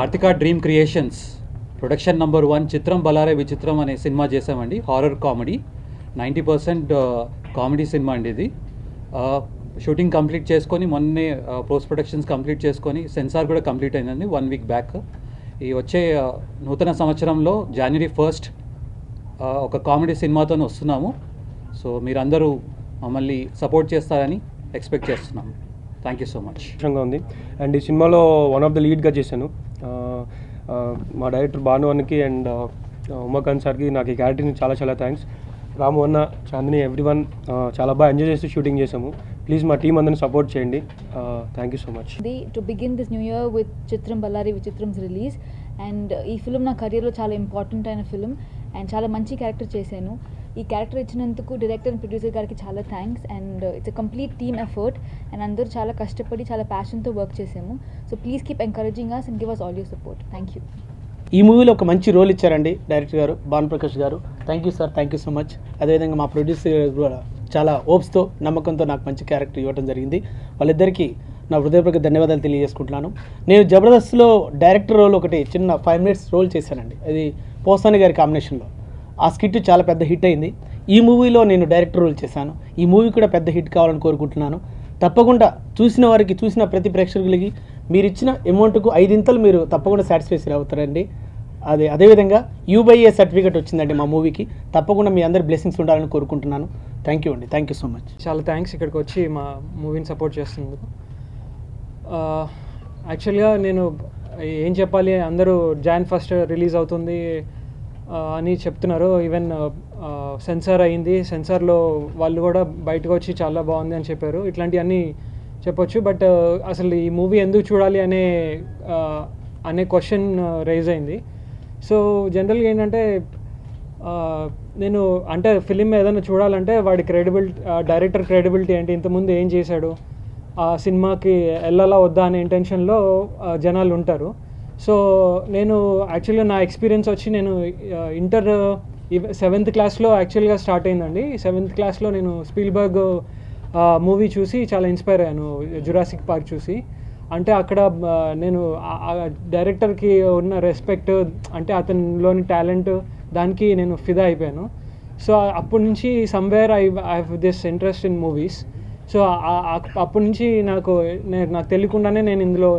Karthika dream creations production number 1 చిత్రం బలారే విచిత్రం అనే సినిమా చేసామండి. హారర్ కామెడీ, 90% కామెడీ సినిమా అండి ఇది. షూటింగ్ కంప్లీట్ చేసుకొని మొన్నే పోస్ట్ ప్రొడక్షన్స్ కంప్లీట్ చేసుకొని సెన్సార్ కూడా కంప్లీట్ అయిందండి 1 వీక్ బ్యాక్. ఈ వచ్చే నూతన సంవత్సరంలో January 1st ఒక కామెడీ సినిమాతో వస్తున్నాము. సో మీరందరూ మమ్మల్ని సపోర్ట్ చేస్తారని ఎక్స్పెక్ట్ చేస్తున్నాము. Thank you so much. ఉంది అండ్ ఈ సినిమాలో వన్ ఆఫ్ ద లీడ్గా చేశాను. మా డైరెక్టర్ భాను అన్నకి అండ్ ఉమాకాంత్ సార్కి నాకు ఈ క్యారెక్టర్ని చాలా చాలా థ్యాంక్స్. రాము అన్న, చాందిని, ఎవ్రీవన్ చాలా బాగా ఎంజాయ్ చేస్తూ షూటింగ్ చేసాము. ప్లీజ్ మా టీం అందరిని సపోర్ట్ చేయండి. Thank you so much. To begin this new year with చిత్రం బల్లారి విచిత్రంస్ రిలీజ్ అండ్ ఈ ఫిల్మ్ నా కెరియర్లో చాలా ఇంపార్టెంట్ అయిన ఫిల్మ్ అండ్ చాలా మంచి క్యారెక్టర్ చేశాను. ఈ క్యారెక్టర్ ఇచ్చినందుకు డైరెక్టర్ అండ్ ప్రొడ్యూసర్ గారికి చాలా thanks and it's a complete team effort and అందరూ చాలా కష్టపడి చాలా ప్యాషన్తో వర్క్ చేసాము. So please keep encouraging us and give us all your support. Thank you. ఈ మూవీలో ఒక మంచి రోల్ ఇచ్చారండి డైరెక్టర్ గారు, భానుప్రకాష్ గారు. Thank you sir, thank you so much. అదేవిధంగా మా ప్రొడ్యూసర్ కూడా చాలా హోప్స్తో, నమ్మకంతో నాకు మంచి క్యారెక్టర్ ఇవ్వడం జరిగింది. వాళ్ళిద్దరికీ నా హృదయపూర్వక ధన్యవాదాలు తెలియజేసుకుంటున్నాను. నేను జబర్దస్త్లో డైరెక్టర్ రోల్ ఒకటి చిన్న 5 minutes రోల్ చేశానండి. అది పోసాని గారి కాంబినేషన్లో. ఆ స్కిట్ చాలా పెద్ద హిట్ అయింది. ఈ మూవీలో నేను డైరెక్టర్ రోల్ చేశాను. ఈ మూవీ కూడా పెద్ద హిట్ కావాలని కోరుకుంటున్నాను. తప్పకుండా చూసిన వారికి, చూసిన ప్రతి ప్రేక్షకులకి మీరు ఇచ్చిన అమౌంట్కు 5 ఇంతలు మీరు తప్పకుండా సాటిస్ఫై అవుతారండి. అదేవిధంగా UBA సర్టిఫికేట్ వచ్చిందండి మా మూవీకి. తప్పకుండా మీ అందరి బ్లెస్సింగ్స్ ఉండాలని కోరుకుంటున్నాను. థ్యాంక్ యూ అండి. Thank you so much. చాలా థ్యాంక్స్ ఇక్కడికి వచ్చి మా మూవీని సపోర్ట్ చేస్తున్నందుకు. యాక్చువల్గా నేను ఏం చెప్పాలి, అందరూ Jan 1st రిలీజ్ అవుతుంది అని చెప్తున్నారు. ఈవెన్ సెన్సార్ అయింది, సెన్సార్లో వాళ్ళు కూడా బయటకు వచ్చి చాలా బాగుంది అని చెప్పారు. ఇట్లాంటివన్నీ చెప్పొచ్చు. బట్ అసలు ఈ మూవీ ఎందుకు చూడాలి అనే క్వశ్చన్ రైజ్ అయింది. సో జనరల్గా ఏంటంటే నేను అంటే ఫిలిం ఏదైనా చూడాలంటే వాడి డైరెక్టర్ క్రెడిబిలిటీ ఏంటి, ఇంతకుముందు ఏం చేశాడు, ఆ సినిమాకి వెళ్ళాలా వద్దా అనే ఇంటెన్షన్లో జనాలు ఉంటారు. సో నేను యాక్చువల్గా నా ఎక్స్పీరియన్స్ వచ్చి నేను ఇంటర్ 7th క్లాస్లో యాక్చువల్గా స్టార్ట్ అయిందండి. 7th క్లాస్లో నేను స్పీల్బర్గ్ మూవీ చూసి చాలా ఇన్స్పైర్ అయ్యాను, జురాసిక్ పార్క్ చూసి. అంటే అక్కడ నేను డైరెక్టర్కి ఉన్న రెస్పెక్ట్, అంటే అతనిలోని టాలెంట్, దానికి నేను ఫిదా అయిపోయాను. సో అప్పటి నుంచి somewhere I have this interest in movies. So అప్పటి నుంచి నాకు తెలియకుండానే నేను ఇందులో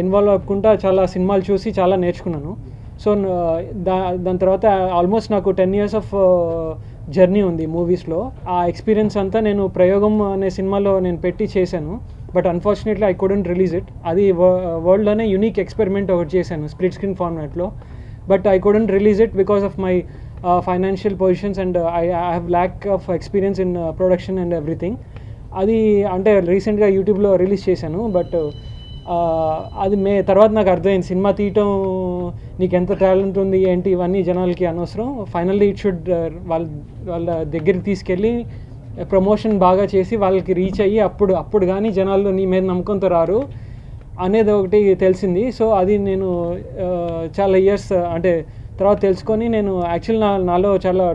ఇన్వాల్వ్ అవ్వకుండా చాలా సినిమాలు చూసి చాలా నేర్చుకున్నాను. సో దాని తర్వాత ఆల్మోస్ట్ నాకు 10 years ఆఫ్ జర్నీ ఉంది మూవీస్లో. ఆ ఎక్స్పీరియన్స్ అంతా నేను ప్రయోగం అనే సినిమాలో నేను పెట్టి చేశాను. But unfortunately I couldn't release it. అది వరల్డ్లోనే యూనిక్ ఎక్స్పెరిమెంట్ ఒకటి చేశాను స్ప్లిట్ స్క్రీన్ ఫార్మాట్లో. But I couldn't release it because of my financial positions and I have lack of experience in production and everything. అది అంటే రీసెంట్గా యూట్యూబ్లో రిలీజ్ చేశాను. But అది తర్వాత నాకు అర్థమైంది, సినిమా తీయటం నీకు ఎంత టాలెంట్ ఉంది ఏంటి ఇవన్నీ జనాలకి అనవసరం. ఫైనల్లీ ఇట్ షుడ్ వాళ్ళ దగ్గరికి తీసుకెళ్ళి ప్రమోషన్ బాగా చేసి వాళ్ళకి రీచ్ అయ్యి అప్పుడు కానీ జనాలు నీ మీద నమ్మకంతో రారు అనేది ఒకటి తెలిసింది. సో అది నేను చాలా ఇయర్స్ అంటే తర్వాత తెలుసుకొని నేను యాక్చువల్ నాలో చాలా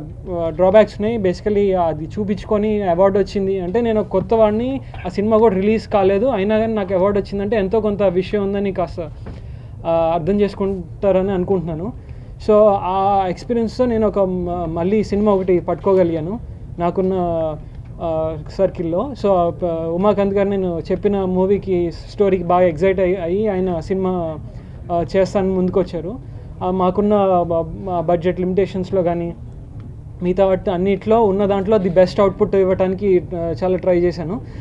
డ్రాబ్యాక్స్ ఉన్నాయి. బేసికలీ అది చూపించుకొని అవార్డు వచ్చింది అంటే నేను కొత్త వాడిని, ఆ సినిమా కూడా రిలీజ్ కాలేదు, అయినా కానీ నాకు అవార్డు వచ్చిందంటే ఎంతో కొంత విషయం ఉందని కాస్త అర్థం చేసుకుంటారని అనుకుంటున్నాను. సో ఆ ఎక్స్పీరియన్స్తో నేను మళ్ళీ సినిమా ఒకటి పట్టుకోగలిగాను నాకున్న సర్కిల్లో. సో ఉమాకాంత్ గారు నేను చెప్పిన మూవీకి స్టోరీకి బాగా ఎగ్జైట్ అయ్యి ఆయన సినిమా చేస్తాను ముందుకు వచ్చారు. మాకున్న బడ్జెట్ లిమిటేషన్స్లో కానీ మిగతా అన్నిట్లో ఉన్న దాంట్లో ది బెస్ట్ అవుట్పుట్ ఇవ్వడానికి చాలా ట్రై చేశాను.